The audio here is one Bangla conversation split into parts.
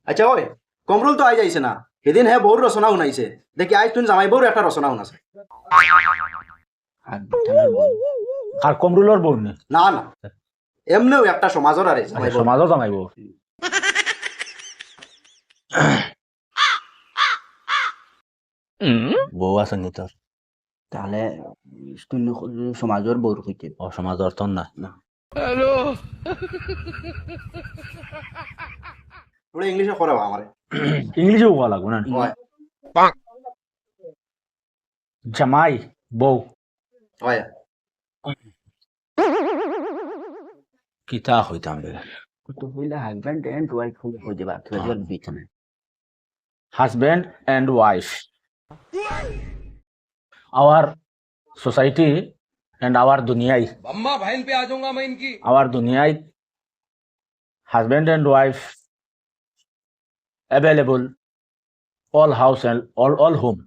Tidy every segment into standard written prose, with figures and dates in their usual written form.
আচ্ছা ওই কমরুল তো আই যাইছে না, সেদিন হ্যাঁ বউর রচনা শুনাইছে, দেখি আজ তুই জামাই বউর একটা রচনা শুনাছে। আর কমরুলর বউ নেই, না না, এমনিও একটা সমাজের আরে জামাই বউ। সমাজও জামাই বউ। বউ আছে নি তোর? তাহলে সমাজের বউর হইতে ও সমাজর তোর না? ওরা ইংলিশে করে আমারে। ইংলিশে হওয়া লাগবে না? হয় জামাই বউ হয় কিতা হইতাম রে? তো হইলে হাজব্যান্ড এন্ড ওয়াইফ হইতে পারে, তোদের বিছানা Husband and wife, our society and our दुनियाई, अम्मा बहन पे आ जाऊंगा मैं इनकी। our दुनियाई husband and wife available all house and all home,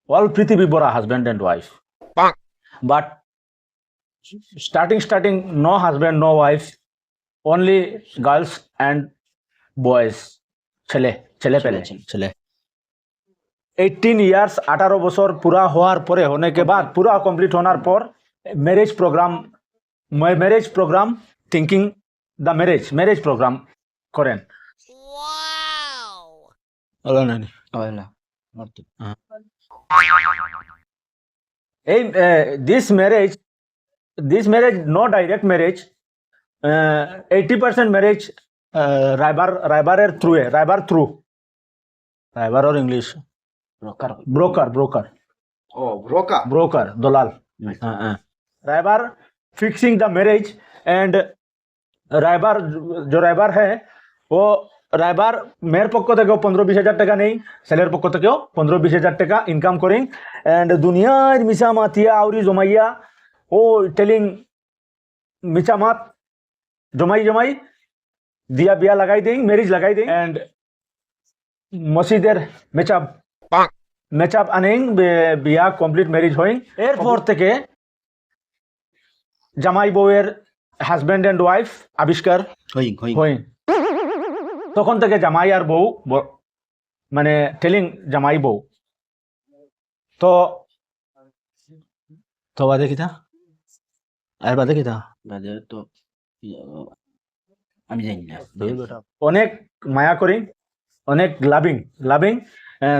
all পৃথিবী বড়া husband and wife, but starting no husband no wife, only girls and boys, ছেলে ছেলে পেলে ছেলে 18 ইয়ার্স 18 বছর পুরা হওয়ার পরে होने के बाद पूरा कंप्लीट होने पर marriage program thinking the marriage program करें। ওয়াও না নি হইলা এই this marriage no direct marriage, 80% marriage রাইবারের থ্রু রাইবার और इंग्लिश ब्रोकर ও ব্রোকা ब्रोकर दलाल। रायबार फिक्सिंग द मैरिज एंड रायबार जो रायबार है वो रायबार मेयर पक्ष থেকে 15-20 হাজার টাকা নেই, ছেলের পক্ষ থেকেও 15-20 হাজার টাকা ইনকাম করেন এন্ড দুনিয়ার মিছা মাতিয়া আউরি জমাইয়া ও টেলিং মিছা মাত জমাই দিয়া বিয়া লাগাই দেই, ম্যারেজ লাগাই দেই এন্ড মসজিদের মেচআপ আনেন, বিয়া কমপ্লিট ম্যারেজ হইন। এরপর থেকে জামাই বউয়ের হাজব্যান্ড এন্ড ওয়াইফ আবিষ্কার হইন। তখন থেকে জামাই আর বউ মানে টেলিং জামাই বউ তো তো বাদে কিতা আর বাদে কিতা বাজে তো আমি জানি না। অনেক মায়া করি, অনেক লাভিং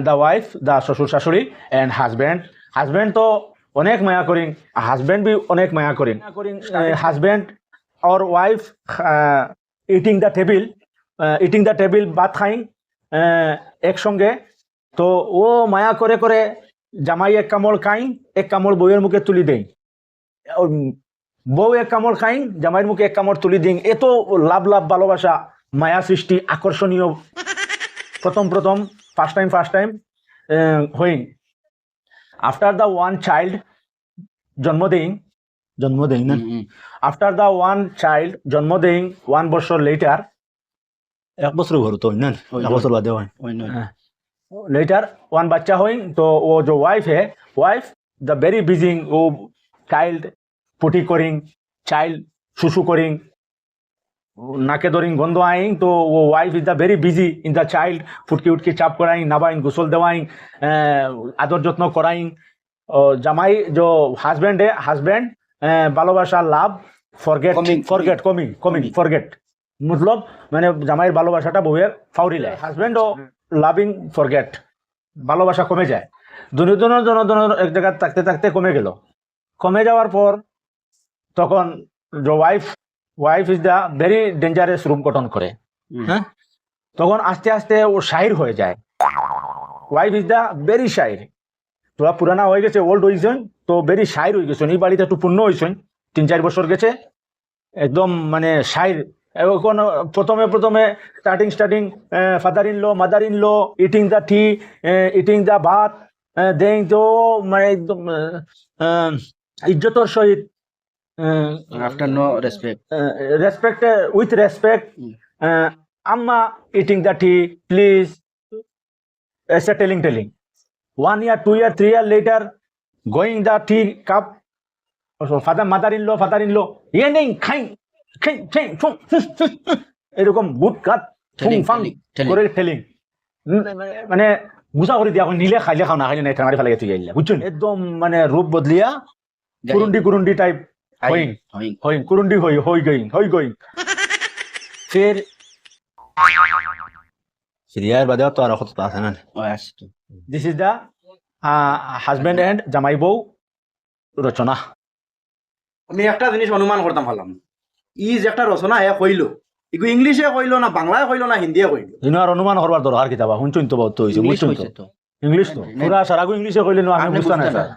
দ্য ওয়াইফ দ্য শ্বশুর শাশুড়ি এন্ড হাজব্যান্ড তো অনেক মায়া করি, হাজব্যান্ড বি অনেক মায়া করি। হাজব্যান্ড और वाइफ ইটিং দ্য টেবিল ভাত খাই একসঙ্গে, তো ও মায়া করে করে জামাই এক কামড় খাই, এক কামড় বউয়ের মুখে তুলি দেই, বউ এক কামড় খাই জামাইয়ের মুখে এক কামড় তুলি দিই। এত লাভ ভালোবাসা মায়া সৃষ্টি আকর্ষণীয় প্রথম ফার্স্ট টাইম হইন। আফটার দ্য ওয়ান চাইল্ড জন্ম দেই না, আফটার দ্য ওয়ান চাইল্ড জন্ম দেই 1 বছর লেটার, 1 বছর ঘর তো না 1 বছর বাদে হয় लेटर 1 बच्चा हुई। तो वो जो वाइफ है, वाइफ द वेरी बिजी, वो चाइल्ड पुटी करिंग, चाइल्ड सुसु करिंग, नाके दरिंग गंध आइंग, तो वो wife is the very busy in the child, फुटकी उटकी चाप कराइंग, नाबाइंग, गुसल देवाइंग, आदर যত্ন कराइंग। জামাই जो হাজব্যান্ড है, হাজব্যান্ড ভালোবাসা লাভ ফরগেট मतलब মানে জামাইয়ের ভালোবাসাটা বউয়ের ফাউরি লাই, হাজব্যান্ডও লাভিং ফরগেট, ভালোবাসা কমে যায়, দুজনের এক জায়গায় থাকতে কমে যাওয়ার পর তখন যে wife is the very dangerous room গঠন করে। হ্যাঁ, তখন আস্তে আস্তে ও শাইর হয়ে যায়। ওয়াইফ ইজ দ্য ভেরি শাইর, তোরা পুরানা হয়ে গেছে, ওল্ড হয়েছেন, তো ভেরি শাইর হয়ে গেছেন। এই বাড়িতে একটু পূর্ণ হয়েছেন, 3-4 বছর গেছে, একদম মানে শাইর। এখন প্রথমে starting father in law mother in law eating the tea, eating the bhat দেন, তো মানে একদম ইজ্জতর সহিত, after no respect with respect, আম্মা ইটিং দ্য টি প্লিজ, এসে telling 1 year 2 year 3 year later going the tea cup, father in law ইয়ে নেই খাই এরকম গুড কাট ফুং ফাং করে ফেলিং মানে গুছা করে দিয়া নিলে খাইলে খাও না খাইলে নাই ঠাঙারি ফেলে তুই আইলা বুঝছেন একদম মানে রূপ বদলিয়া কুরুন্ডি টাইপ হইং হইং কুরুন্ডি হই গইং ফির সিরিয়ার বাদে তো আর কত আছে না this is the husband and জামাই বউ রচনা আমি একটা জিনিস অনুমান করতাম পারলাম ই যে একটা রচনা হে কইলো ইগু ইংলিশে কইলো না বাংলায় কইলো না হিন্দিয়ে কইলো ইনো আর অনুমান করবার দরকার কিতাবা শুনছুন তো বহুত হইছে বুঝছুন তো ইংলিশ তো পুরা সারাগু ইংলিশে কইলে নো আমি বুঝতা না স্যার